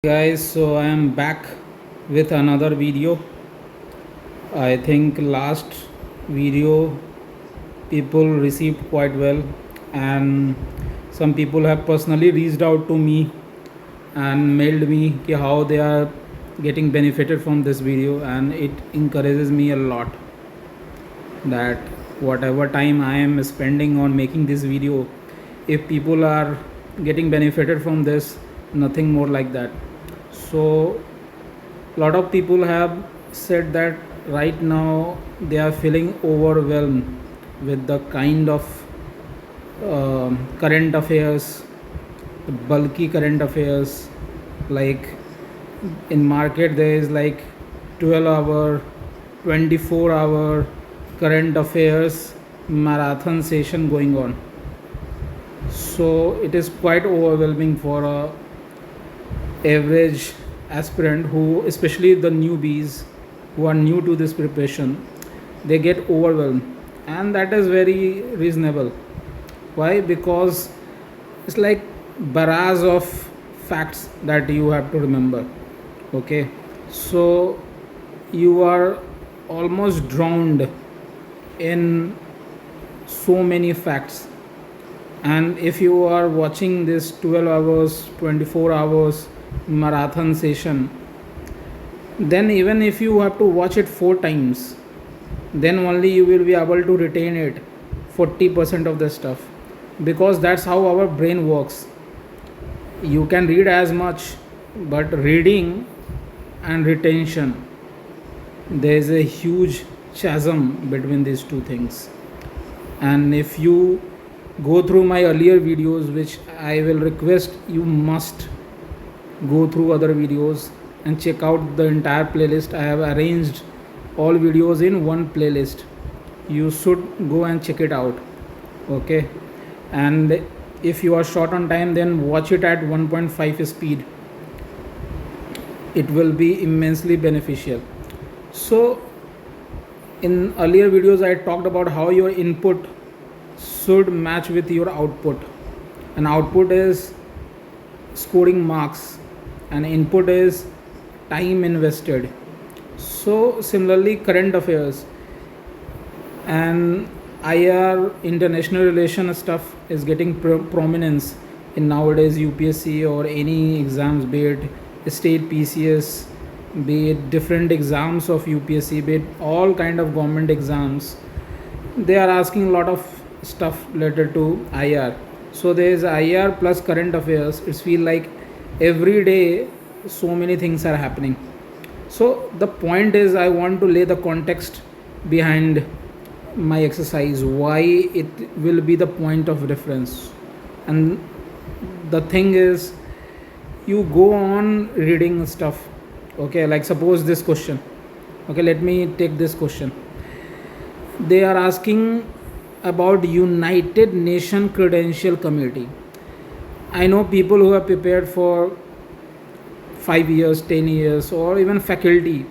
Guys, so I am back with another video. I think last video people received quite well, and some people have personally reached out to me and mailed me how they are getting benefited from this video, and it encourages me a lot that whatever time I am spending on making this video, if people are getting benefited from this, nothing more like that. So a lot of people have said that right now they are feeling overwhelmed with the kind of current affairs, bulky current affairs. Like in market there is like 12-hour, 24-hour current affairs marathon session going on. So it is quite overwhelming for a average aspirant, who especially the newbies who are new to this preparation, they get overwhelmed, and that is very reasonable. Why? Because it's like barrage of facts that you have to remember. Okay, so you are almost drowned in so many facts, and if you are watching this 12 hours, 24 hours marathon session, then even if you have to watch it 4 times, then only you will be able to retain it 40% of the stuff, because that's how our brain works. You can read as much, but reading and retention, there is a huge chasm between these two things. And if you go through my earlier videos, which I will request you must go through other videos and check out the entire playlist. I have arranged all videos in one playlist. You should go and check it out. Okay, and if you are short on time, then watch it at 1.5 speed. It will be immensely beneficial. So in earlier videos I talked about how your input should match with your output, and output is scoring marks and input is time invested. So similarly current affairs and IR, international relation stuff, is getting prominence in nowadays UPSC or any exams, be it state PCS, be it different exams of UPSC, be it all kind of government exams. They are asking a lot of stuff related to IR. So there is IR plus current affairs. It's feel like every day so many things are happening. So the point is, I want to lay the context behind my exercise, why it will be the point of reference. And the thing is, you go on reading stuff. Okay, like suppose this question. Okay, let me take this question. They are asking about United Nation Credential Committee. I know people who have prepared for 5 years, 10 years, or even faculty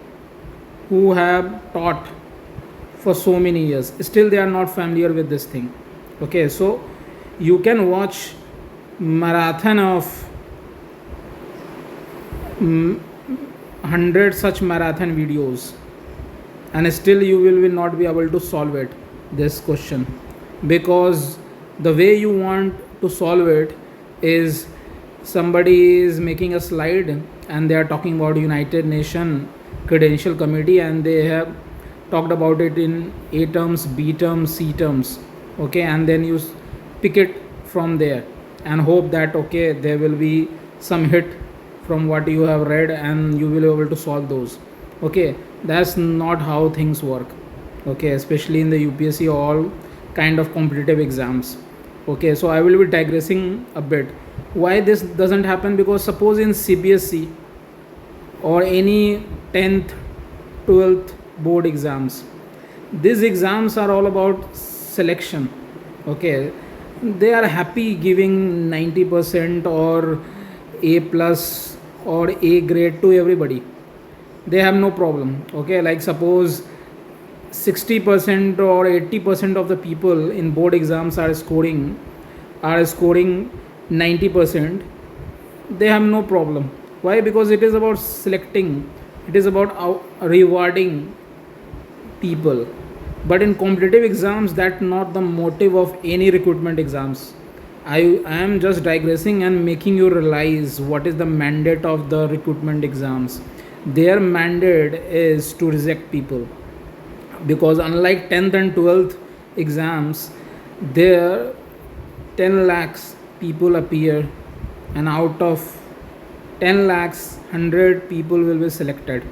who have taught for so many years. Still, they are not familiar with this thing. Okay, so you can watch marathon of 100 such marathon videos, and still you will not be able to solve it, this question, because the way you want to solve it is somebody is making a slide and they are talking about United Nation Credential Committee, and they have talked about it in A terms, B terms, C terms. Okay, and then you pick it from there and hope that okay, there will be some hit from what you have read and you will be able to solve those. Okay, that's not how things work. Okay, especially in the UPSC, all kind of competitive exams. Okay, so I will be digressing a bit. Why this doesn't happen? Because suppose in CBSE or any 10th 12th board exams, these exams are all about selection. Okay, they are happy giving 90% or A plus or A grade to everybody. They have no problem. Okay, like suppose 60% or 80% of the people in board exams are scoring 90%, they have no problem. Why? Because it is about selecting, it is about rewarding people. But in competitive exams, that's not the motive of any recruitment exams. I am just digressing and making you realize what is the mandate of the recruitment exams. Their mandate is to reject people, because unlike 10th and 12th exams, there 10 lakhs people appear, and out of 10 lakhs 100 people will be selected,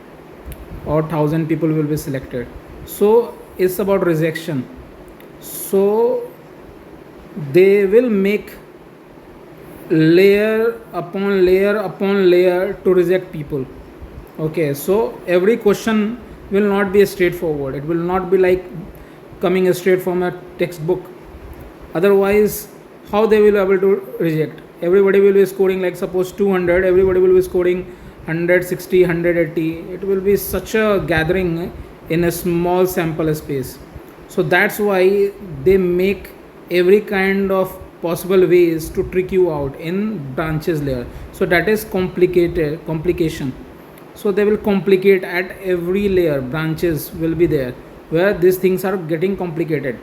or 1000 people will be selected. So it's about rejection. So they will make layer upon layer upon layer to reject people. Okay, so every question will not be straightforward, it will not be like coming straight from a textbook. Otherwise, how they will be able to reject? Everybody will be scoring, like suppose 200, everybody will be scoring 160, 180. It will be such a gathering in a small sample space. So that's why they make every kind of possible ways to trick you out in branches layer. So that is complication. So they will complicate at every layer, branches will be there where these things are getting complicated.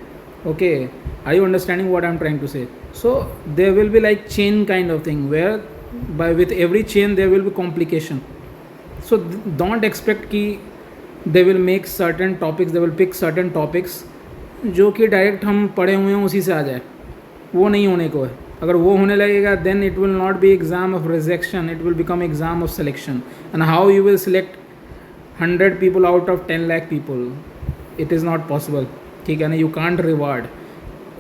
Okay, are you understanding what I'm trying to say? So there will be like chain kind of thing, where by with every chain there will be complication. So don't expect कि they will make certain topics, they will pick certain topics जो कि direct हम पढ़े हुए हैं उसी से आ जाए, वो नहीं होने को है. अगर वो होने लगेगा then it will not be exam of rejection, it will become exam of selection. And how you will select 100 people out of 10 lakh people? It is not possible. ठीक है ना, you can't reward.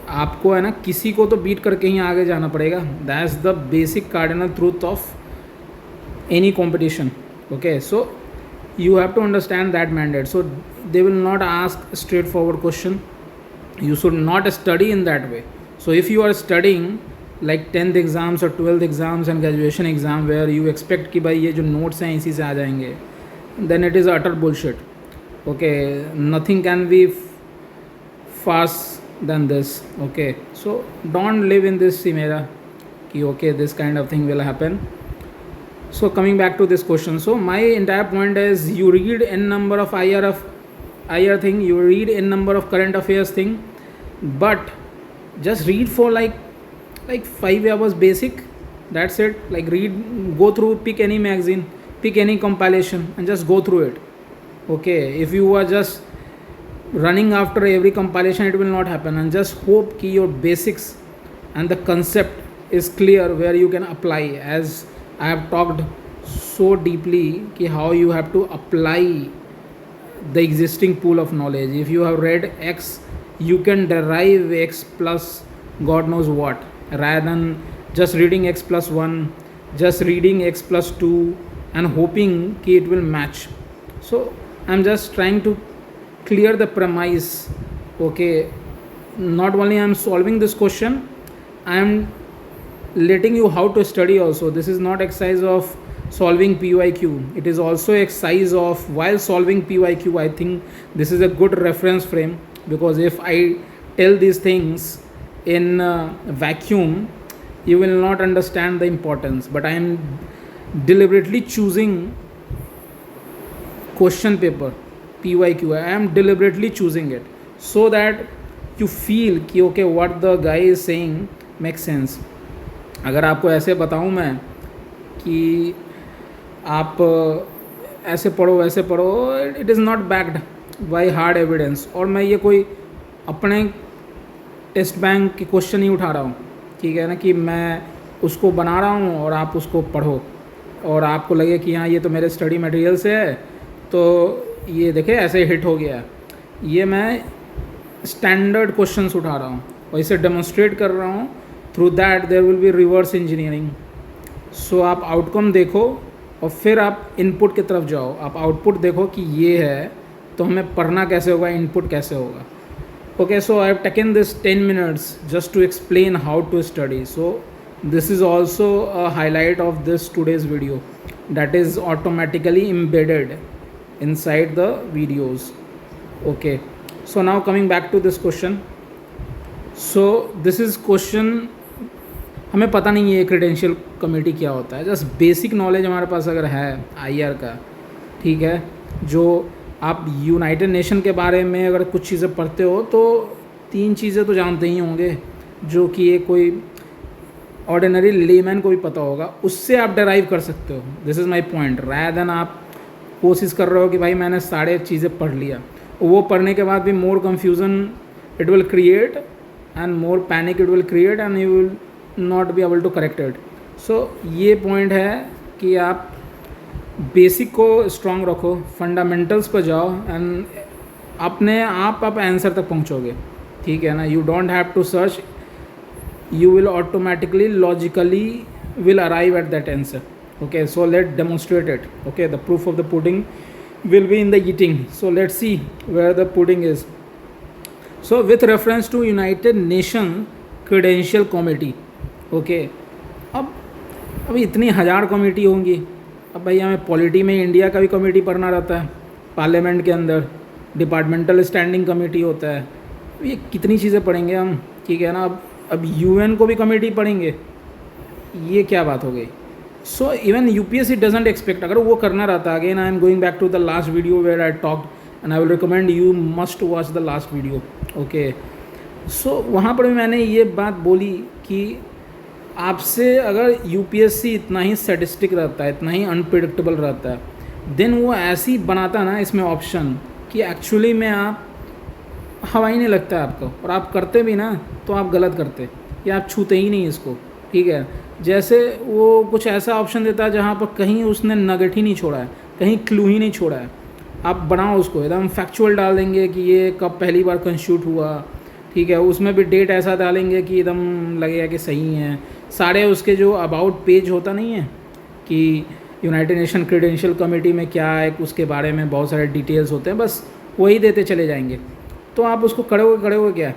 आपको है ना किसी को तो beat करके ही आगे जाना पड़ेगा. That's the basic cardinal truth of any competition. Okay, so you have to understand that mandate. So they will not ask straightforward question, you should not study in that way. So if you are studying like 10th exams or 12th exams and graduation exam where you expect कि भाई ये जो notes हैं इसी से आ जाएंगे, then it is utter bullshit. Okay, nothing can be fast than this. Okay, so don't live in this chimera कि okay this kind of thing will happen. So coming back to this question, so my entire point is you read n number of IR thing, you read n number of current affairs thing, but just read for like 5 hours basic. That's it. Like read, go through, pick any magazine, pick any compilation and just go through it. Okay, if you are just running after every compilation, it will not happen. And just hope कि your basics and the concept is clear where you can apply. As I have talked so deeply कि how you have to apply the existing pool of knowledge. If you have read X, you can derive X plus God knows what, rather than just reading X plus 1, just reading X plus 2 and hoping कि it will match. So I'm just trying to clear the premise. Okay, not only I'm solving this question, I'm letting you how to study also. This is not exercise of solving PYQ, it is also exercise of while solving PYQ. I think this is a good reference frame, because if I tell these things in vacuum, you will not understand the importance. But I am deliberately choosing question paper PYQ, I am deliberately choosing it so that you feel कि okay what the guy is saying makes sense. अगर आपको ऐसे बताऊं मैं कि आप ऐसे पढ़ो वैसे पढ़ो, it is not backed by hard evidence. और मैं ये कोई अपने टेस्ट बैंक के क्वेश्चन नहीं उठा रहा हूँ, ठीक है ना, कि मैं उसको बना रहा हूँ और आप उसको पढ़ो और आपको लगे कि हाँ ये तो मेरे स्टडी मटेरियल से है तो ये देखे ऐसे हिट हो गया. ये मैं स्टैंडर्ड क्वेश्चंस उठा रहा हूँ और इसे डेमोन्स्ट्रेट कर रहा हूँ. Through that there will be reverse engineering. So आप आउटकम देखो और फिर आप इनपुट की तरफ जाओ. आप आउटपुट देखो कि ये है तो हमें पढ़ना कैसे होगा, इनपुट कैसे होगा. Okay, so I have taken this 10 minutes just to explain how to study. So this is also a highlight of this today's video that is automatically embedded inside the videos. Okay, so now coming back to this question. So this is question हमें पता नहीं है credential committee क्या होता है। Just basic knowledge हमारे पास अगर है आईआर का, ठीक है, जो आप यूनाइटेड नेशन के बारे में अगर कुछ चीज़ें पढ़ते हो तो 3 चीज़ें तो जानते ही होंगे जो कि ये कोई ऑर्डिनरी लेमैन को भी पता होगा, उससे आप डराइव कर सकते हो। This is my point. Rather than आप कोशिश कर रहे हो कि भाई मैंने सारे चीज़ें पढ़ लिया, वो पढ़ने के बाद भी more confusion it will create and more panic it will create and you will not be able to correct it. So ये पॉइंट है कि आप बेसिक को स्ट्रॉन्ग रखो, फंडामेंटल्स पर जाओ एंड अपने आप आंसर तक पहुंचोगे, ठीक है ना। You don't have to search, you will automatically logically will arrive at that answer. Okay, so let's demonstrate it. Okay, the proof of the pudding will be in the eating. So let's see where the pudding is. So with reference to United Nation Credential Committee, okay, अब इतनी 1000 committee होंगी। अब भाई हमें polity में India का भी committee पढ़ना रहता है, पार्लियामेंट के अंदर डिपार्टमेंटल स्टैंडिंग कमेटी होता है, ये कितनी चीज़ें पढ़ेंगे हम, ठीक है ना। अब यूएन को भी कमेटी पढ़ेंगे, ये क्या बात हो गई। So even UPSC doesn't expect, अगर वो करना रहता, again I am going back to the last video where I talked and I will recommend you must watch the last video. Okay, so वहाँ पर भी मैंने ये बात बोली कि आपसे अगर यूपीएससी इतना ही स्टैटिस्टिक रहता है, इतना ही अनप्रिडिक्टेबल रहता है, देन वो ऐसी बनाता ना इसमें ऑप्शन कि एक्चुअली में आप हवा ही नहीं लगता है आपको, और आप करते भी ना तो आप गलत करते या आप छूते ही नहीं इसको, ठीक है। जैसे वो कुछ ऐसा ऑप्शन देता है जहाँ पर कहीं उसने नगेट ही नहीं छोड़ा है, कहीं क्लू ही नहीं छोड़ा है। आप बनाओ उसको, एकदम फैक्चुअल डाल देंगे कि ये कब पहली बार कंस्टिट्यूट हुआ, ठीक है, उसमें भी डेट ऐसा डालेंगे कि एकदम लगेगा कि सही है। सारे उसके जो अबाउट पेज होता नहीं है कि यूनाइटेड नेशन क्रेडेंशियल कमेटी में क्या है, उसके बारे में बहुत सारे डिटेल्स होते हैं, बस वही देते चले जाएंगे। तो आप उसको खड़े हुए क्या,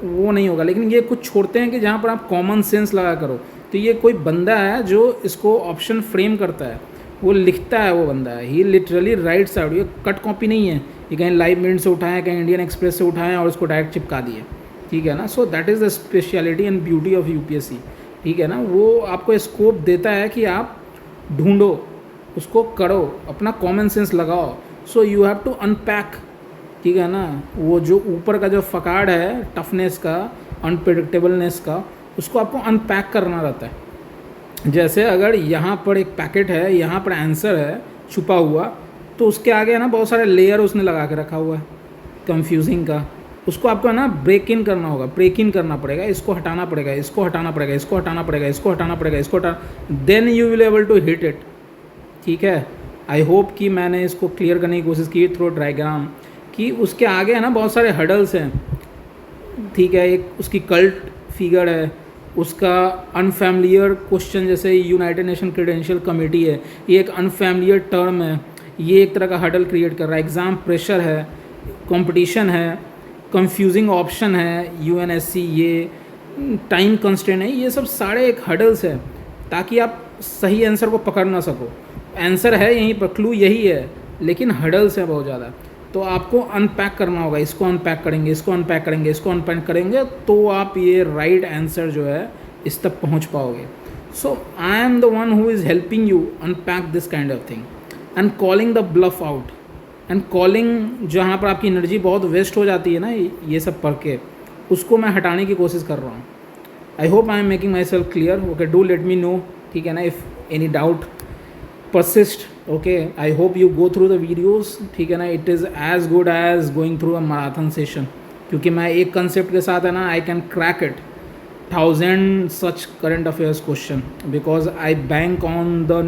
वो नहीं होगा। लेकिन ये कुछ छोड़ते हैं कि जहाँ पर आप कॉमन सेंस लगा करो। तो ये कोई बंदा है जो इसको ऑप्शन फ्रेम करता है, वो लिखता है, वो बंदा है, ही लिटरली राइट्स आउट। ये कट कॉपी नहीं है, ये कहीं लाइव मिनट से उठाएं, कहीं इंडियन एक्सप्रेस से उठाएं और उसको डायरेक्ट चिपका दिए, ठीक है ना। So that is the speciality and beauty of UPSC, ठीक है ना। वो आपको स्कोप देता है कि आप ढूंढो, उसको करो, अपना कॉमन सेंस लगाओ। So you have to unpack, ठीक है ना। वो जो ऊपर का जो फकाड़ है टफनेस का, अनप्रिडिक्टेबलनेस का, उसको आपको अनपैक करना रहता है। जैसे अगर यहाँ पर एक पैकेट है, यहाँ पर आंसर है छुपा हुआ, तो उसके आगे है ना बहुत सारे लेयर उसने लगा के रखा हुआ है कंफ्यूजिंग का, उसको आपको ना ब्रेक इन करना होगा, ब्रेक इन करना पड़ेगा, इसको हटाना पड़ेगा, इसको हटाना पड़ेगा, इसको हटाना पड़ेगा, इसको हटाना पड़ेगा, इसको हटा, then you will able to hit it, ठीक है। आई होप कि मैंने इसको क्लियर करने की कोशिश की थ्रू डायग्राम कि उसके आगे है ना बहुत सारे हडल्स हैं, ठीक है। एक उसकी कल्ट फिगर है, उसका अनफैमिलियर क्वेश्चन, जैसे यूनाइटेड नेशन क्रेडेंशियल कमेटी है, ये एक अनफैमिलियर टर्म है, ये एक तरह का हडल क्रिएट कर रहा है। एग्ज़ाम प्रेशर है, कंपटीशन है, कंफ्यूजिंग ऑप्शन है, यूएनएससी, ये टाइम कंस्ट्रेंट है, ये सब सारे एक हडल्स है ताकि आप सही आंसर को पकड़ ना सको। आंसर है यहीं पर, क्लू यही है, लेकिन हडल्स है बहुत ज़्यादा। तो आपको अनपैक करना होगा, इसको अनपैक करेंगे, इसको अनपैक करेंगे, इसको अनपैक करेंगे, तो आप ये राइट आंसर जो है इस तक पहुंच पाओगे। So I am the one who is helping you unpack this kind of thing and calling the bluff out and calling, जहाँ पर आपकी एनर्जी बहुत वेस्ट हो जाती है ना ये सब पढ़ के, उसको मैं हटाने की कोशिश कर रहा हूँ। I hope I am making my self clear. Okay, do let me know, ठीक है ना, if any doubt persist. Okay, I hope you go through the videos, ठीक है ना। it is as good as going through a marathon session, क्योंकि मैं एक concept के साथ है ना I can crack it 1000 such current affairs question because I bank on the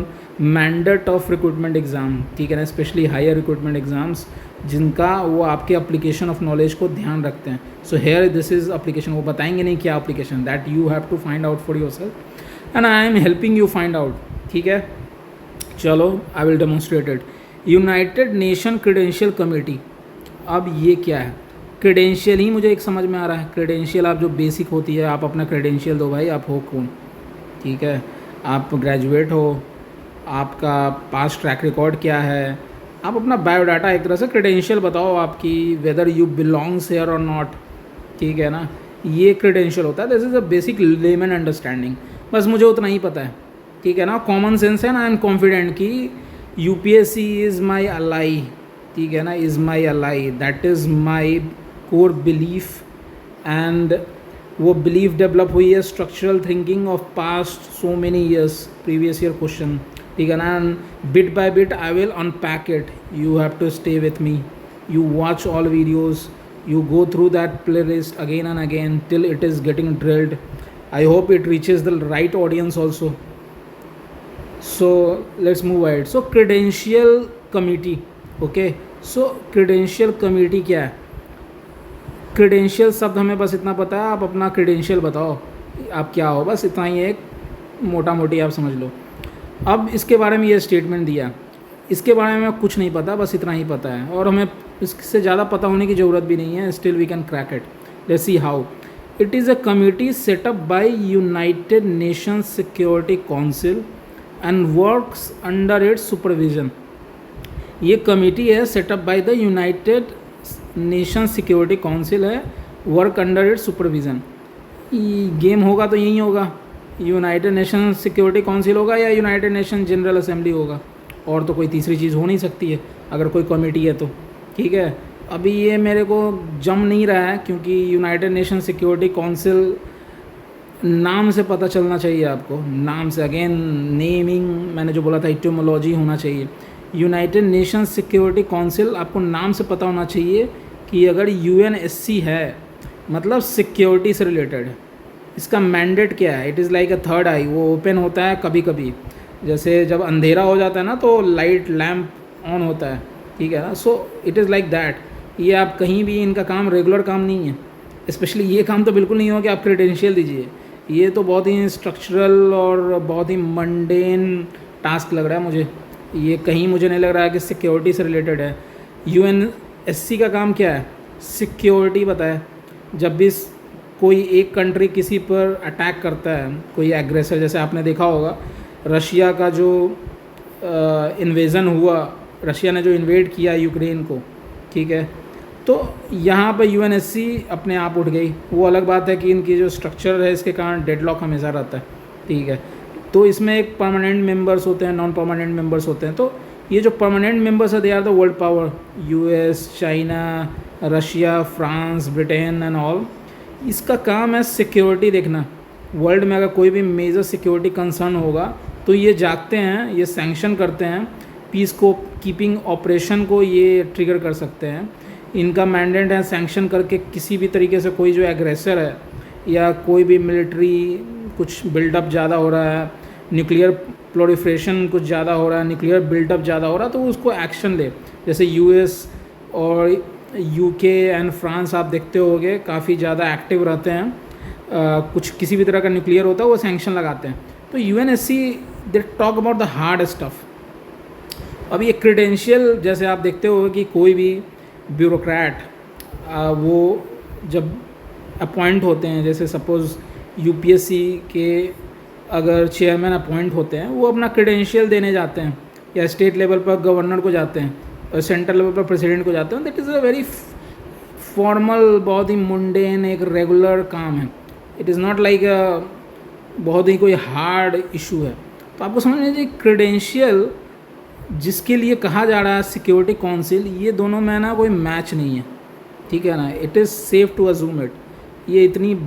mandate of recruitment exam, ठीक है ना, स्पेशली हायर रिक्रूटमेंट एग्जाम्स जिनका वो आपके अप्लीकेशन ऑफ नॉलेज को ध्यान रखते हैं। So here this is application, वो बताएंगे नहीं क्या application, that you have to find out for yourself and I am helping you find out, ठीक है। चलो, I will demonstrate it. United Nation credential committee, अब ये क्या है? क्रेडेंशियल ही मुझे एक समझ में आ रहा है। क्रेडेंशियल आप जो बेसिक होती है, आप अपना क्रेडेंशियल दो भाई, आप हो कौन, ठीक है, आप ग्रेजुएट हो, आपका पास्ट ट्रैक रिकॉर्ड क्या है, आप अपना बायोडाटा एक तरह से क्रेडेंशियल बताओ आपकी, वेदर यू बिलोंग्स हेयर और नॉट, ठीक है ना, ये क्रेडेंशियल होता है। This is a basic lemon understanding. बस मुझे उतना ही पता है, ठीक है ना, कॉमन सेंस है ना, आई एम कॉन्फिडेंट कि यूपीएससी इज़ माई अलाई, ठीक है ना, is my ally, that is my core belief. And वो बिलीफ डेवलप हुई है structural thinking of past so many years, previous year question, ठीक है ना, and bit by bit I will unpack it, you have to stay with me, you watch all videos, you go through that playlist again and again till it is getting drilled. I hope it reaches the right audience also. So let's move ahead. So credential committee, okay, so credential committee क्या है? Credential शब्द हमें बस इतना पता है, आप अपना क्रेडेंशियल बताओ आप क्या हो, बस इतना ही, एक मोटा मोटी आप समझ लो। अब इसके बारे में ये स्टेटमेंट दिया, इसके बारे में कुछ नहीं पता, बस इतना ही पता है, और हमें इससे ज़्यादा पता होने की ज़रूरत भी नहीं है, still we can crack it. Let's see how. It is a committee setup by United Nations Security Council and works under its supervision. ये कमिटी है setup by the United Nation Security Council है, work under its supervision. Game होगा तो यही होगा, United Nation Security council होगा या United nation general assembly होगा, और तो कोई तीसरी चीज़ हो नहीं सकती है अगर कोई कमेटी है तो, ठीक है। अभी ये मेरे को जम नहीं रहा है क्योंकि यूनाइटेड नेशन सिक्योरिटी काउंसिल नाम से पता चलना चाहिए आपको, नाम से, अगेन नेमिंग मैंने जो बोला था इटियोमोलॉजी होना चाहिए। यूनाइटेड नेशन सिक्योरिटी काउंसिल आपको नाम से पता होना चाहिए कि अगर यूएनएससी है मतलब सिक्योरिटी से रिलेटेड है। इसका मैंडेट क्या है? It is like a third eye, वो ओपन होता है कभी कभी, जैसे जब अंधेरा हो जाता है ना तो लाइट लैम्प ऑन होता है, ठीक है ना। So it is like that. ये आप कहीं भी, इनका काम रेगुलर काम नहीं है, स्पेशली ये काम तो बिल्कुल नहीं हो कि आप क्रेडेंशियल दीजिए, ये तो बहुत ही स्ट्रक्चरल और बहुत ही मंडेन टास्क लग रहा है मुझे। ये कहीं मुझे नहीं लग रहा है कि सिक्योरिटी से रिलेटेड है। यूएनएससी का काम क्या है? सिक्योरिटी बताए। जब भी कोई एक कंट्री किसी पर अटैक करता है, कोई एग्रेसर, जैसे आपने देखा होगा रशिया का जो इन्वेज़न हुआ, रशिया ने जो इन्वेड किया यूक्रेन को, ठीक है, तो यहाँ पर यूएनएससी अपने आप उठ गई। वो अलग बात है कि इनकी जो स्ट्रक्चर है इसके कारण डेडलॉक हमेशा रहता है, ठीक है। तो इसमें एक परमानेंट मेंबर्स होते हैं, नॉन परमानेंट मेंबर्स होते हैं। तो ये जो परमानेंट मेंबर्स है they are the world power, US, China, Russia, France, Britain and all. इसका काम है सिक्योरिटी देखना। वर्ल्ड में अगर कोई भी मेजर सिक्योरिटी कंसर्न होगा तो ये जागते हैं, ये सैंक्शन करते हैं, पीस को कीपिंग ऑपरेशन को ये ट्रिगर कर सकते हैं। इनका मैंडेट है सैंक्शन करके किसी भी तरीके से कोई जो एग्रेसर है या कोई भी मिलिट्री कुछ बिल्डअप ज़्यादा हो रहा है, न्यूक्लियर प्रोलिफरेशन कुछ ज़्यादा हो रहा है, न्यूक्लियर बिल्डअप ज़्यादा हो रहा है, तो उसको एक्शन ले। जैसे यूएस और यूके एंड फ्रांस आप देखते होंगे काफ़ी ज़्यादा एक्टिव रहते हैं, कुछ किसी भी तरह का न्यूक्लियर होता है वो सैंक्शन लगाते हैं। तो UNSC they talk about the hard stuff. अब ये क्रेडेंशियल, जैसे आप देखते हो कि कोई भी ब्यूरोक्रेट वो जब अपॉइंट होते हैं, जैसे सपोज़ यूपीएससी के अगर चेयरमैन अपॉइंट होते हैं, वो अपना क्रेडेंशियल देने जाते हैं, या स्टेट लेवल पर गवर्नर को जाते हैं और सेंट्रल लेवल पर प्रेसिडेंट को जाते हैं। That is a very formal, बहुत ही मुंडेन एक रेगुलर काम है। इट इज़ नॉट लाइक बहुत ही कोई हार्ड इशू है। तो आपको समझ लीजिए क्रेडेंशियल जिसके लिए कहा जा रहा है सिक्योरिटी काउंसिल, ये दोनों में ना कोई मैच नहीं है, ठीक है ना। It is safe to assume it. ये इतनी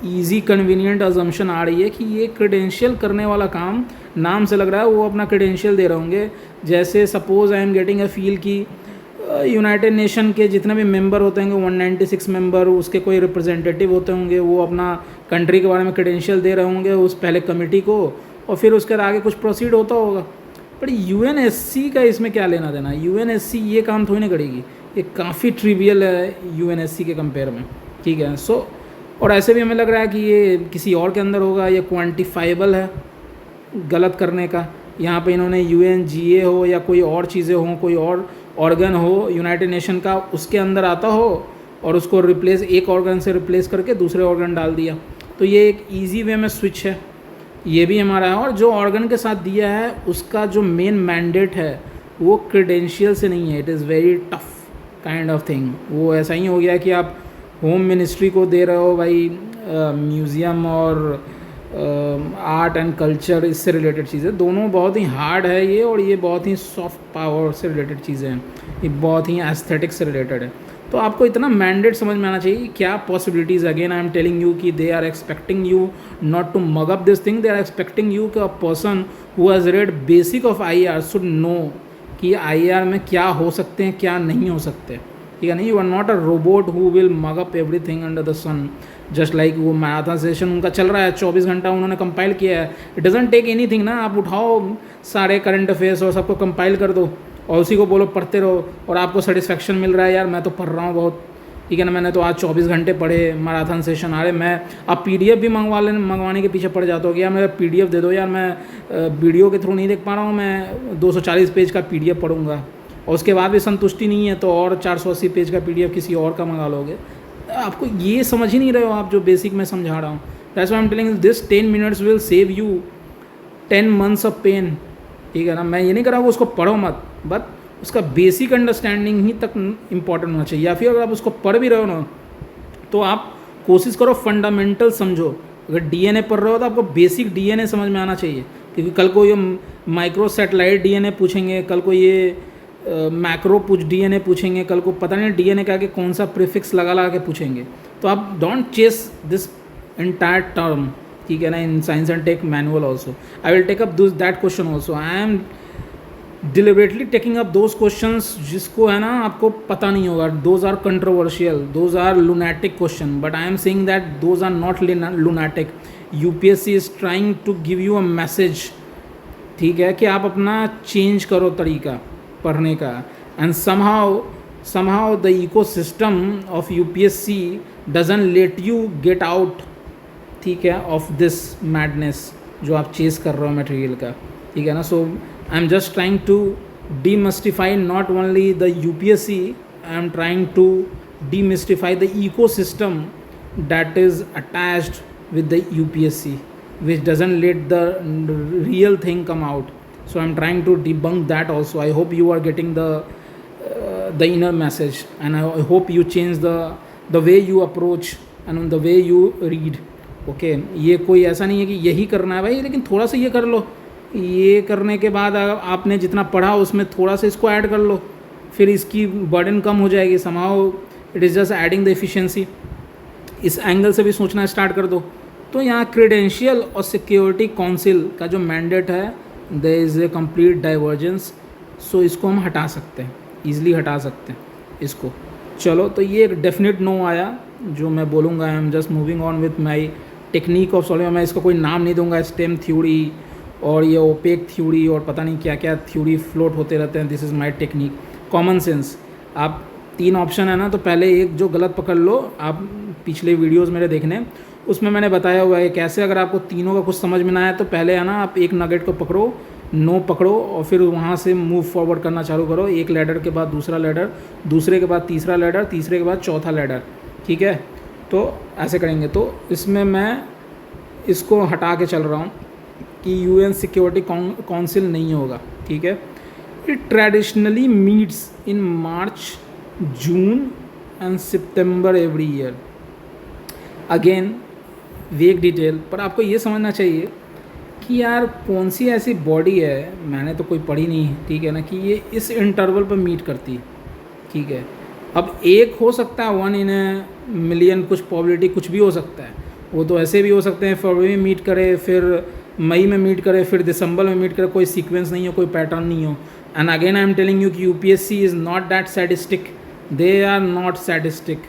ईजी कन्वीनियंट अजम्पशन आ रही है कि ये क्रेडेंशियल करने वाला काम नाम से लग रहा है वो अपना क्रेडेंशियल दे रहे होंगे। जैसे suppose I am getting a feel कि यूनाइटेड नेशन के जितने भी मेंबर होते होंगे 196 मेंबर, उसके कोई रिप्रेजेंटेटिव होते होंगे, वो अपना कंट्री के बारे में क्रेडेंशियल दे रहे होंगे उस पहले कमेटी को, और फिर उसके आगे कुछ प्रोसीड होता होगा। पर यूएनएससी का इसमें क्या लेना देना? यूएनएससी ये काम थोड़ी ना करेगी, ये काफ़ी ट्रिवियल है यूएनएससी के कंपेयर में, ठीक है। सो और ऐसे भी हमें लग रहा है कि ये किसी और के अंदर होगा, ये क्वान्टिफाइबल है गलत करने का। यहाँ पे इन्होंने यूएनजीए हो या कोई और चीज़ें हों, कोई और ऑर्गन हो यूनाइटेड नेशन का, उसके अंदर आता हो और उसको रिप्लेस, एक ऑर्गन से रिप्लेस करके दूसरे ऑर्गन डाल दिया। तो ये एक ईजी वे में स्विच है, ये भी हमारा है। और जो ऑर्गन के साथ दिया है उसका जो मेन मैंडेट है वो क्रेडेंशियल से नहीं है। It is very tough kind of thing. वो ऐसा ही हो गया कि आप होम मिनिस्ट्री को दे रहे हो भाई म्यूज़ियम और आर्ट एंड कल्चर, इससे रिलेटेड चीज़ें दोनों बहुत ही हार्ड है ये, और ये बहुत ही सॉफ्ट पावर से रिलेटेड चीज़ें हैं, ये बहुत ही एस्थेटिक से रिलेटेड है। तो आपको इतना मैंडेट समझ में आना चाहिए क्या possibilities. Again I am telling you कि they are expecting you not to mug up this thing, they are expecting you कि a person who has read basic of IR should know कि IR में क्या हो सकते हैं क्या नहीं हो सकते, ठीक है। नहीं, you are not a robot who will mug up everything under the sun. Just like वो मैराथन सेशन उनका चल रहा है, 24 घंटा उन्होंने कंपाइल किया है। इट डजंट टेक एनीथिंग ना, आप उठाओ सारे करंट अफेयर्स और सबको कंपाइल कर दो और उसी को बोलो पढ़ते रहो, और आपको सेटिस्फेक्शन मिल रहा है यार मैं तो पढ़ रहा हूँ बहुत, ठीक है ना, मैंने तो आज 24 घंटे पढ़े, मैराथन सेशन आ रहे, मैं अब PDF भी मंगवाने के पीछे पड़ जाता हूँ कि यार मेरा PDF दे दो यार, मैं वीडियो के थ्रू नहीं देख पा रहा हूँ, मैं 240 पेज का PDF पढ़ूंगा, और उसके बाद भी संतुष्टि नहीं है तो और 480 पेज का PDF किसी और का मंगा लोगे। आपको ये समझ ही नहीं रहे हो आप जो बेसिक मैं समझा रहा हूँ। That's why I am telling this 10 minutes will save you 10 months of pain, ठीक है ना। मैं ये नहीं कर रहा हूँ उसको पढ़ो मत, बट उसका बेसिक अंडरस्टैंडिंग ही तक इम्पॉर्टेंट होना चाहिए। या फिर अगर आप उसको पढ़ भी रहे हो ना तो आप कोशिश करो फंडामेंटल समझो। अगर DNA पढ़ रहे हो तो आपको बेसिक DNA समझ में आना चाहिए, क्योंकि कल को ये माइक्रो सैटेलाइट DNA पूछेंगे, कल को ये मैक्रो DNA पूछेंगे, कल को पता नहीं DNA का के कौन सा प्रीफिक्स लगा के पूछेंगे। तो आप don't chase this entire term, ठीक है ना, in science and tech manual also I will take up that question also. I am deliberately taking up those questions जिसको है ना आपको पता नहीं होगा, those are controversial, those are lunatic question, but I am saying that those are not lunatic. UPSC is trying to give you a message, ठीक है, कि आप अपना चेंज करो तरीका पढ़ने का। And somehow the ecosystem of UPSC doesn't let you get out, ठीक है, ऑफ दिस मैडनेस जो आप चेस कर रहे हो मटेरियल का, ठीक है ना। So I am just trying to demystify not only the UPSC, I am trying to demystify the ecosystem that is attached with the UPSC, which doesn't let the real thing come out. So I'm trying to debunk that also. I hope you are getting the inner message, and I hope you change the way you approach and the way you read. Okay, ये कोई ऐसा नहीं है कि यही करना है भाई, लेकिन थोड़ा सा ये कर लो, ये करने के बाद आपने जितना पढ़ा उसमें थोड़ा सा इसको ऐड कर लो, फिर इसकी बर्डन कम हो जाएगी। somehow it is just adding the efficiency. इस एंगल से भी सोचना स्टार्ट कर दो। तो यहाँ क्रेडेंशियल और सिक्योरिटी काउंसिल का जो मैंडेट है, there is a complete divergence. So इसको हम हटा सकते हैं, ईजिली हटा सकते हैं इसको। चलो, तो ये एक डेफिनेट नो आया जो मैं बोलूँगा। आई am just moving on with my technique of solving. मैं इसका कोई नाम नहीं दूंगा, स्टेम थ्योरी और ये ओपेक थ्योरी और पता नहीं क्या क्या थ्योरी फ्लोट होते रहते हैं। This is my technique. Common sense, आप 3 ऑप्शन है ना, तो पहले एक जो गलत पकड़ लो। आप पिछले वीडियोस मेरे देखने, उसमें मैंने बताया हुआ है कैसे अगर आपको तीनों का कुछ समझ में ना आए तो पहले है ना आप एक नगेट को पकड़ो, नो पकड़ो, और फिर वहाँ से मूव फॉरवर्ड करना चालू करो। एक लैडर के बाद दूसरा लैडर, दूसरे के बाद तीसरा लैडर, तीसरे के बाद चौथा लैडर, ठीक है। तो ऐसे करेंगे। तो इसमें मैं इसको हटा के चल रहा हूँ कि UN सिक्योरिटी काउंसिल नहीं होगा, ठीक है। It traditionally meets in March, June and September every year. Again वेग डिटेल, पर आपको ये समझना चाहिए कि यार कौन सी ऐसी बॉडी है, मैंने तो कोई पढ़ी नहीं है, ठीक है ना, कि ये इस इंटरवल पर मीट करती है, ठीक है। अब एक हो सकता है 1 in a million, कुछ प्रोबेबिलिटी कुछ भी हो सकता है। वो तो ऐसे भी हो सकते हैं फरवरी में मीट करे, फिर मई में मीट करे, फिर दिसंबर में मीट करे, कोई सीक्वेंस नहीं हो, कोई पैटर्न नहीं हो। And again I am telling you कि UPSC is not that sadistic, they are not sadistic.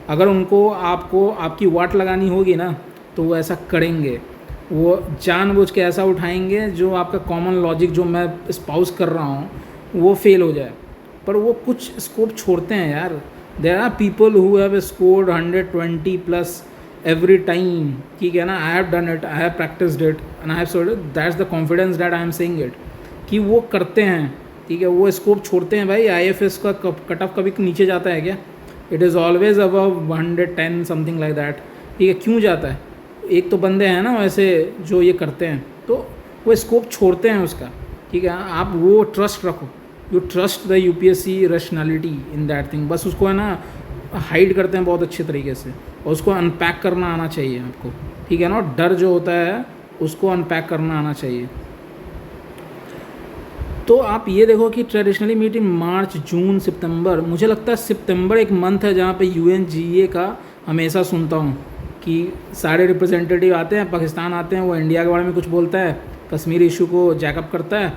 अगर उनको आपको आपकी वाट लगानी होगी ना तो वो ऐसा करेंगे, वो जानबूझ के ऐसा उठाएंगे जो आपका कॉमन लॉजिक जो मैं स्पाउस कर रहा हूँ वो फेल हो जाए। पर वो कुछ स्कोप छोड़ते हैं यार। There are people who have scored 120+ every time, ठीक है ना। I have done it, I have practised it and I have solved it. That's the confidence that I am saying it, कि वो करते हैं, ठीक है। वो स्कोप छोड़ते हैं भाई। IFS का कट ऑफ कभी नीचे जाता है क्या? It is always above 110 something like that, ठीक है। क्यों जाता है? एक तो बंदे हैं ना वैसे जो ये करते हैं, तो वो स्कोप छोड़ते हैं उसका, ठीक है। आप वो ट्रस्ट रखो, you trust the UPSC rationality in that thing. बस उसको है ना हाइड करते हैं बहुत अच्छे तरीके से, और उसको अनपैक करना आना चाहिए आपको, ठीक है ना, डर जो होता है उसको अनपैक करना आना चाहिए। तो आप ये देखो कि ट्रेडिशनली मीट इन मार्च, जून, सितंबर, मुझे लगता है सितंबर एक मंथ है जहाँ पे UNGA का हमेशा सुनता हूँ कि सारे रिप्रेजेंटेटिव आते हैं, पाकिस्तान आते हैं, वो इंडिया के बारे में कुछ बोलता है, कश्मीर इशू को जैकअप करता है,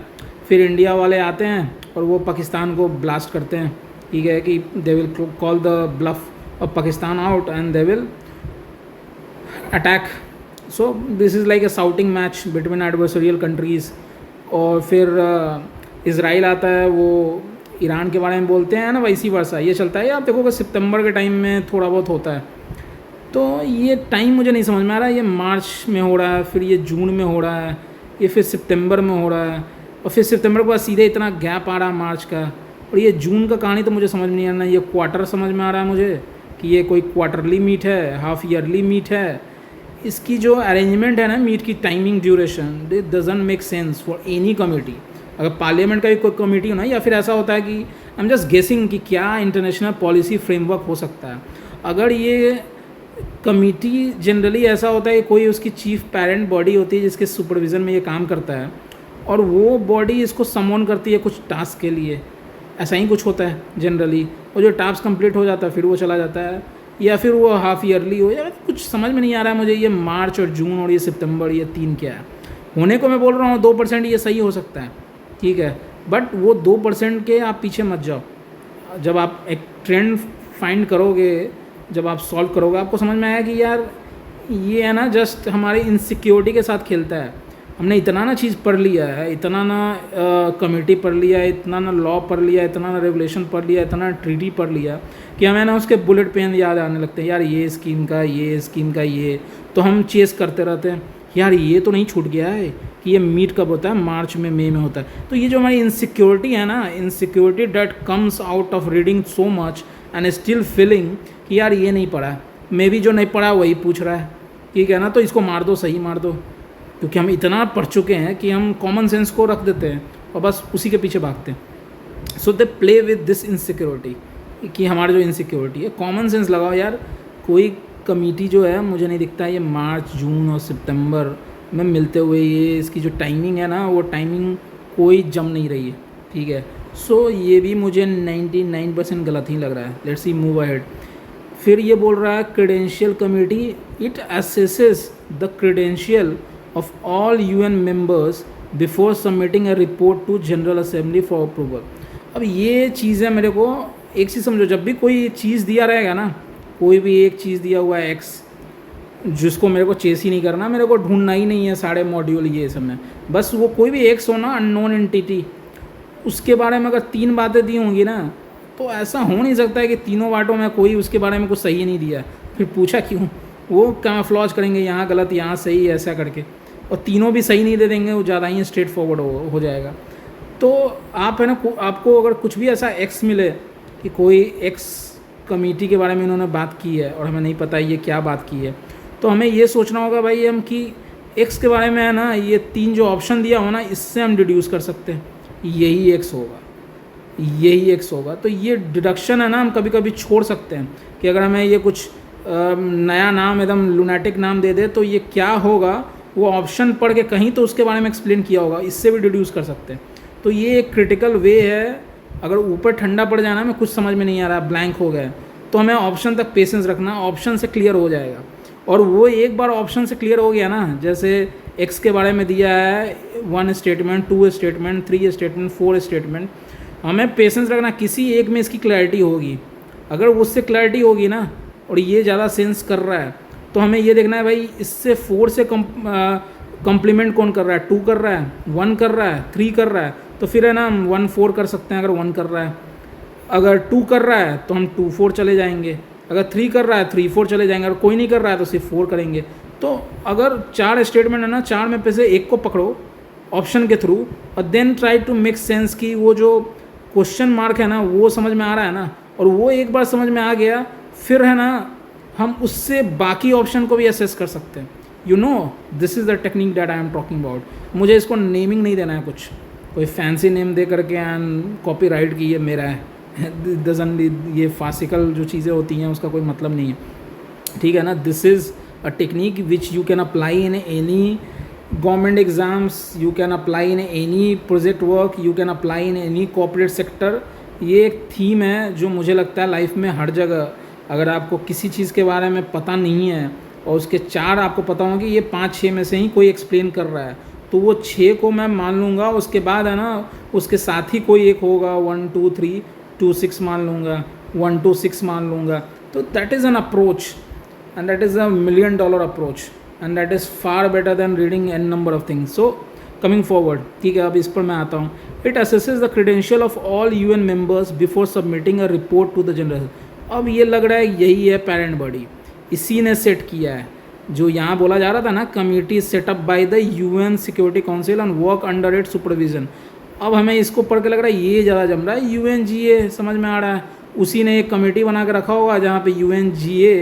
फिर इंडिया वाले आते हैं और वो पाकिस्तान को ब्लास्ट करते हैं, ठीक है, कि they will call the bluff of Pakistan out and they will attack. So this is like a shouting match between adversarial countries. और फिर इज़राइल आता है, वो ईरान के बारे में बोलते हैं ना, वैसी वर्षा ये चलता है। आप देखोगे सितंबर के टाइम में थोड़ा बहुत होता है। तो ये टाइम मुझे नहीं समझ में आ रहा है, ये मार्च में हो रहा है, फिर ये जून में हो रहा है, ये फिर सितंबर में हो रहा है, और फिर सितंबर के बाद सीधे इतना गैप आ रहा है मार्च का। और ये जून का कहानी तो मुझे समझ में नहीं आ रहा, ये क्वार्टर समझ में आ रहा है मुझे कि ये कोई क्वार्टरली मीट है, हाफ ईयरली मीट है। इसकी जो अरेंजमेंट है ना मीट की, timing, duration, this doesn't make sense for any committee. अगर पार्लियामेंट का भी कोई कमेटी हो ना, या फिर ऐसा होता है कि आई एम जस्ट गेसिंग कि क्या इंटरनेशनल पॉलिसी फ्रेमवर्क हो सकता है। अगर ये कमेटी जनरली ऐसा होता है कि कोई उसकी चीफ पेरेंट बॉडी होती है जिसके सुपरविज़न में ये काम करता है, और वो बॉडी इसको समन करती है कुछ टास्क के लिए, ऐसा ही कुछ होता है जनरली। और जो टास्क कंप्लीट हो जाता है फिर वो चला जाता है, या फिर वो हाफ ईयरली हो, या कुछ समझ में नहीं आ रहा है मुझे। ये मार्च और जून और ये सितंबर, ये तीन क्या है होने को। मैं बोल रहा हूँ 2% ये सही हो सकता है, ठीक है, बट वो 2% के आप पीछे मत जाओ। जब आप एक ट्रेंड फाइंड करोगे, जब आप सॉल्व करोगे, आपको समझ में आया कि यार ये है ना जस्ट हमारी इनसिक्योरिटी के साथ खेलता है। हमने इतना ना चीज़ पढ़ लिया है, इतना ना कमेटी पढ़ लिया है, इतना ना लॉ पढ़ लिया, इतना ना रेगुलेशन पढ़ लिया, इतना ट्रीटी पढ़ लिया कि हमें ना उसके बुलेट पेन याद आने लगते हैं। यार ये स्कीम का, ये स्कीम का, ये तो हम चेस करते रहते हैं। यार ये तो नहीं छूट गया है कि ये मीट कब होता है, मार्च में, मई में होता है। तो ये जो हमारी इनसिक्योरिटी है ना, insecurity that comes out of reading so much and still feeling कि यार ये नहीं पढ़ा, मे भी जो नहीं पढ़ा वही पूछ रहा है, ठीक है ना, तो इसको मार दो, सही मार दो। क्योंकि हम इतना पढ़ चुके हैं कि हम कॉमन सेंस को रख देते हैं और बस उसी के पीछे भागते हैं। So they play with this insecurity कि हमारी जो इनसिक्योरिटी है, कॉमन सेंस लगाओ यार। कोई कमेटी जो है मुझे नहीं दिखता है ये मार्च, जून और सितंबर में मिलते हुए, ये इसकी जो टाइमिंग है ना, वो टाइमिंग कोई जम नहीं रही है, ठीक है। सो ये भी मुझे 99% गलत ही लग रहा है। Let's see move ahead. फिर ये बोल रहा है credential committee, it assesses the credential of all UN members before submitting a report to general assembly for approval. अब ये चीज़ें मेरे को एक चीज़ समझो, जब भी कोई चीज़ दिया रहेगा ना, कोई भी एक चीज़ दिया हुआ है एक्स, जिसको मेरे को चेस ही नहीं करना, मेरे को ढूंढना ही नहीं है सारे मॉड्यूल ये सब में, बस वो कोई भी एक्स हो ना, अननोन एंटिटी, उसके बारे में अगर 3 बातें दी होंगी ना, तो ऐसा हो नहीं सकता है कि तीनों बातों में कोई उसके बारे में कुछ सही नहीं दिया। फिर पूछा क्यों? वो कैमफ्लॉज करेंगे, यहाँ गलत, यहाँ सही, ऐसा करके, और तीनों भी सही नहीं दे देंगे, वो ज़्यादा ही स्ट्रेट फॉरवर्ड हो जाएगा। तो आप है ना, आपको अगर कुछ भी ऐसा एक्स मिले कि कोई एक्स कमेटी के बारे में इन्होंने बात की है और हमें नहीं पता ये क्या बात की है, तो हमें ये सोचना होगा भाई हम कि एक्स के बारे में है ना, ये 3 जो ऑप्शन दिया हो ना, इससे हम डिड्यूस कर सकते हैं यही एक्स होगा, यही एक्स होगा। तो ये डिडक्शन है ना, हम कभी कभी छोड़ सकते हैं कि अगर हमें ये कुछ नया नाम, एकदम लुनेटिक नाम दे दे, तो ये क्या होगा, वो ऑप्शन पढ़ के कहीं तो उसके बारे में एक्सप्लेन किया होगा, इससे भी डिड्यूस कर सकते हैं। तो ये एक क्रिटिकल वे है। अगर ऊपर ठंडा पड़ जाना, में कुछ समझ में नहीं आ रहा, ब्लैंक हो गया, तो हमें ऑप्शन तक पेशेंस रखना, ऑप्शन से क्लियर हो जाएगा। और वो एक बार ऑप्शन से क्लियर हो गया ना, जैसे एक्स के बारे में दिया है 1 स्टेटमेंट, 2 स्टेटमेंट, 3 स्टेटमेंट, 4 स्टेटमेंट, हमें पेशेंस रखना, किसी एक में इसकी क्लैरिटी होगी। अगर उससे क्लैरिटी होगी ना और ये ज़्यादा सेंस कर रहा है, तो हमें ये देखना है भाई इससे 4 से कम्प्लीमेंट कौन कर रहा है, 2 कर रहा है, 1 कर रहा है, 3 कर रहा है, तो फिर है ना हम 1 4 कर सकते हैं। अगर 1 कर रहा है, अगर 2 कर रहा है तो हम 2 4 चले जाएंगे, अगर 3 कर रहा है 3 4 चले जाएंगे, अगर कोई नहीं कर रहा है तो सिर्फ 4 करेंगे। तो अगर 4 स्टेटमेंट है ना, 4 में पे से एक को पकड़ो ऑप्शन के थ्रू, और then try to make sense की वो जो क्वेश्चन मार्क है ना, वो समझ में आ रहा है ना, और वो एक बार समझ में आ गया, फिर है ना हम उससे बाकी ऑप्शन को भी असेस कर सकते हैं। You know, this is the technique that I am talking about. मुझे इसको नेमिंग नहीं देना है, कुछ कोई फैंसी नेम दे करके एंड कॉपीराइट की ये मेरा है डजन, ये फासिकल जो चीज़ें होती हैं उसका कोई मतलब नहीं है, ठीक है ना। This is a technique which you can apply in any government exams, you can apply in any project work, you can apply in any corporate sector. ये एक थीम है जो मुझे लगता है लाइफ में हर जगह, अगर आपको किसी चीज़ के बारे में पता नहीं है और उसके 4 आपको पता होंगे, ये 5-6 में से ही कोई एक्सप्लेन कर रहा है, तो वो 6 को मैं मान लूँगा, उसके बाद है ना उसके साथ ही कोई एक होगा 1 2 3 2 6 मान लूँगा, 1 2 6 मान लूँगा. तो that is an approach and that is a $1 million approach and that is far better than reading an number of things. So coming forward, ठीक है, अब इस पर मैं आता हूँ. It assesses the credential of all UN members before submitting a report to the general. अब ये लग रहा है यही है पेरेंट बॉडी, इसी ने सेट किया है. जो यहाँ बोला जा रहा था ना, committee setup by the UN security Council and work under it supervision. अब हमें इसको पढ़ के लग रहा है ये ज़्यादा जम रहा है. UNGA समझ में आ रहा है, उसी ने एक कमेटी बना के रखा होगा जहाँ पे UNGA,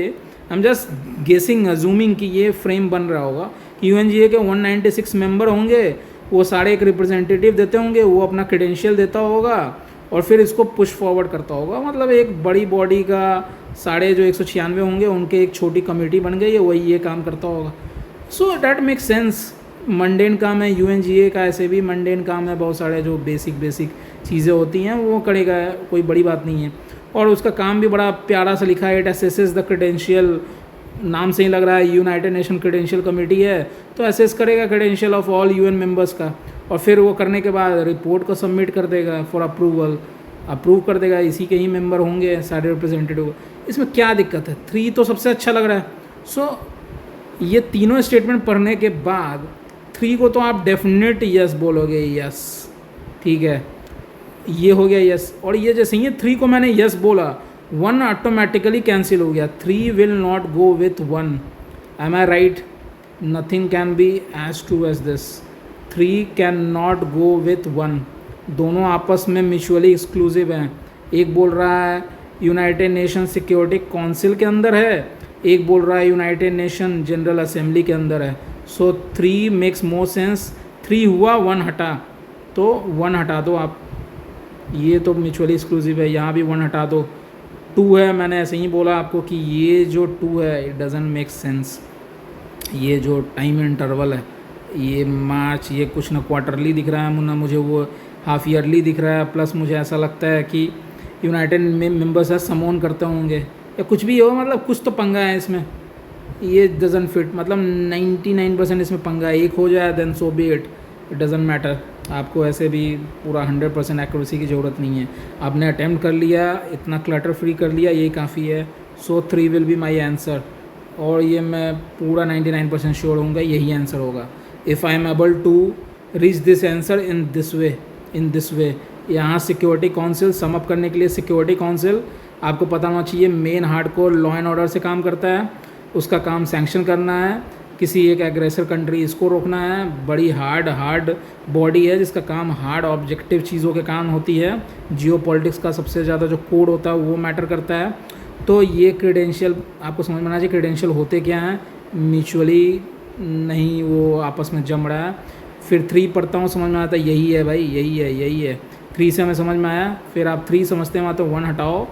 I am just guessing अजूमिंग कि ये फ्रेम बन रहा होगा कि UNGA के 196 मेंबर होंगे, वो सारे एक रिप्रेजेंटेटिव देते होंगे, वो अपना क्रेडेंशियल देता होगा और फिर इसको पुश फॉरवर्ड करता होगा. मतलब एक बड़ी बॉडी का साढ़े जो 196 होंगे उनके एक छोटी कमेटी बन गई है, वही ये काम करता होगा. So that make sense. Mundane काम है UNGA का, ऐसे भी मंडेन काम है, बहुत सारे जो बेसिक चीज़ें होती हैं वो करेगा, कोई बड़ी बात नहीं है. और उसका काम भी बड़ा प्यारा सा लिखा है, इट असेसेस द क्रेडेंशियल. नाम से ही लग रहा है यूनाइटेड नेशन क्रेडेंशियल कमेटी है, तो असेस करेगा credential of all UN members का, और फिर वो करने के बाद रिपोर्ट को सबमिट कर देगा फॉर अप्रूवल. अप्रूव कर देगा, इसी के ही मेंबर होंगे सारे रिप्रेजेंटेटिव. इसमें क्या दिक्कत है? 3 तो सबसे अच्छा लग रहा है. सो ये तीनों स्टेटमेंट पढ़ने के बाद 3 को तो आप डेफिनेट यस बोलोगे, यस, ठीक है, ये हो गया यस. और ये जैसे ही 3 को मैंने यस बोला, 1 ऑटोमेटिकली कैंसिल हो गया. 3 will not go with 1. Am I right? Nothing can be as true as this. 3 can not go with 1. दोनों आपस में म्यूचुअली एक्सक्लूसिव हैं. एक बोल रहा है यूनाइटेड नेशन सिक्योरिटी काउंसिल के अंदर है, एक बोल रहा है यूनाइटेड नेशन जनरल असेंबली के अंदर है. सो 3 मेक्स मोर सेंस. 3 हुआ, 1 हटा, तो 1 हटा दो आप. ये तो म्यूचुअली एक्सक्लूसिव है, यहाँ भी 1 हटा दो. 2 है, मैंने ऐसे ही बोला आपको कि ये जो 2 है इट डजंट मेक सेंस. ये जो टाइम इंटरवल है, ये मार्च, ये कुछ ना क्वार्टरली दिख रहा है ना मुझे वो हाफ ईयरली दिख रहा है. प्लस मुझे ऐसा लगता है कि यूनाइटेड मेंबर्स है समोन करते होंगे या कुछ भी हो, मतलब कुछ तो पंगा है इसमें. ये डजंट फिट, मतलब 99% इसमें पंगा है. एक हो जाए then so be it doesn't matter. आपको ऐसे भी पूरा 100% एक्यूरेसी की ज़रूरत नहीं है. आपने अटैम्प्ट कर लिया, इतना क्लटर फ्री कर लिया, यही काफ़ी है. सो 3 विल बी माई आंसर, और ये मैं पूरा 99% श्योर होऊंगा यही आंसर होगा. If I am able to reach this answer in this way. यहाँ सिक्योरिटी काउंसिल सम अप करने के लिए, सिक्योरिटी काउंसिल आपको पता होना चाहिए main hardcore law and order से काम करता है. उसका काम सैंक्शन करना है, किसी एक एग्रेसर कंट्री इसको रोकना है. बड़ी हार्ड बॉडी है जिसका काम हार्ड ऑब्जेक्टिव चीज़ों के काम होती है. जियो पॉलिटिक्स का सबसे ज़्यादा जो कोड होता है वो मैटर करता है. तो ये क्रेडेंशियल आपको समझ में आना चाहिए. क्रेडेंशियल होते क्या हैं? म्यूचुअली नहीं वो आपस में जम रहा है. फिर 3 पढ़ता हूँ, समझ में आता है यही है भाई, यही है. 3 से हमें समझ में आया. फिर आप 3 समझते हैं वहाँ, तो 1 हटाओ.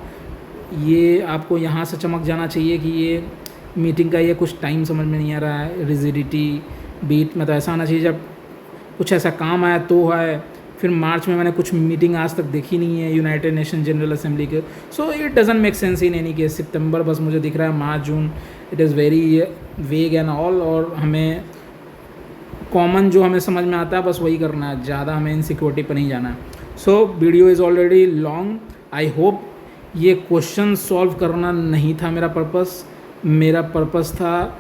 ये आपको यहाँ से चमक जाना चाहिए कि ये मीटिंग का ये कुछ टाइम समझ में नहीं आ रहा है. रिजिडिटी बीट में तो ऐसा आना चाहिए जब कुछ ऐसा काम आया तो है. फिर मार्च में मैंने कुछ मीटिंग आज तक देखी नहीं है यूनाइटेड नेशन जनरल असेंबली के. So it doesn't make sense in any case. सितंबर बस मुझे दिख रहा है, मार्च जून it is very vague and all. और हमें कॉमन जो हमें समझ में आता है बस वही करना है, ज़्यादा हमें इन सिक्योरिटी पर नहीं जाना है. So video is already long. I hope ये क्वेश्चन सॉल्व करना नहीं था मेरा पर्पस. मेरा पर्पस था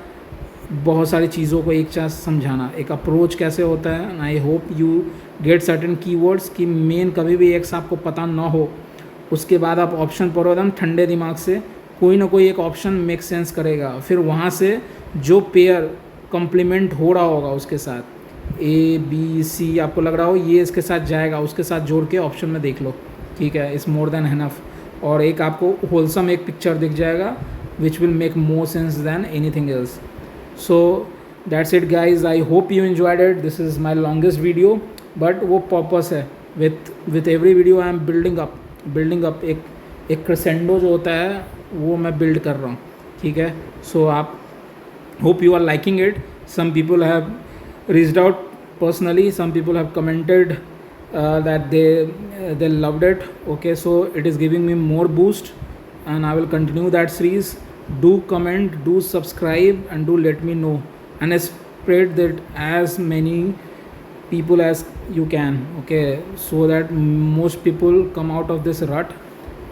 बहुत सारी चीज़ों को एक साथ समझाना, एक अप्रोच कैसे होता है. I hope you get certain keywords कि मेन कभी भी एक आपको पता ना हो, उसके बाद आप ऑप्शन पढ़ो एकदम ठंडे दिमाग से. कोई ना कोई एक ऑप्शन मेक सेंस करेगा. फिर वहाँ से जो पेयर कम्प्लीमेंट हो रहा होगा उसके साथ ABC आपको लग रहा हो ये इसके साथ जाएगा, उसके साथ जोड़ के ऑप्शन में देख लो, ठीक है. It's more than enough. और एक आपको होलसम एक पिक्चर दिख जाएगा which will make more sense than anything else. So that's it guys. I hope you enjoyed it. This is my longest video, but वो purpose है. With every video I am building up एक crescendo जो होता है वो मैं build कर रहा हूँ, ठीक है. So आप Hope you are liking it. Some people have reached out personally, some people have commented that they loved it. Okay, so it is giving me more boost, and I will continue that series. Do comment, do subscribe, and do let me know, and I spread that as many people as you can. Okay, so that most people come out of this rut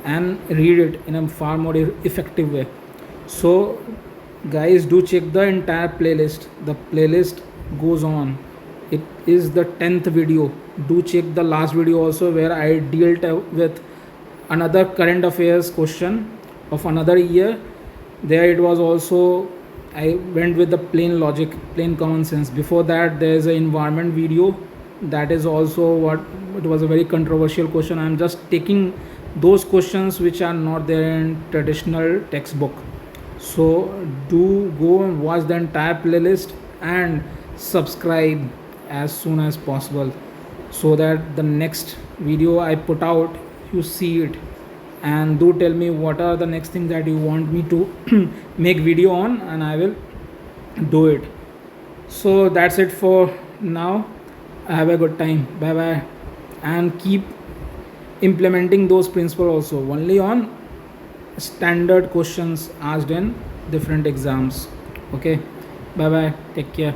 and read it in a far more effective way. So guys, do check the entire playlist. The playlist goes on. It is the 10th video. Do check the last video also, where I dealt with another current affairs question of another year. There it was also, I went with the plain logic, plain common sense. Before that, there is an environment video. That is also what, it was a very controversial question. I'm just taking those questions which are not there in traditional textbook. So do go and watch the entire playlist and subscribe as soon as possible, so that the next video I put out, you see it. And do tell me what are the next things that you want me to make video on, and I will do it. So that's it for now. Have a good time. Bye bye. And keep implementing those principles also, only on standard questions asked in different exams. Okay, bye bye, take care.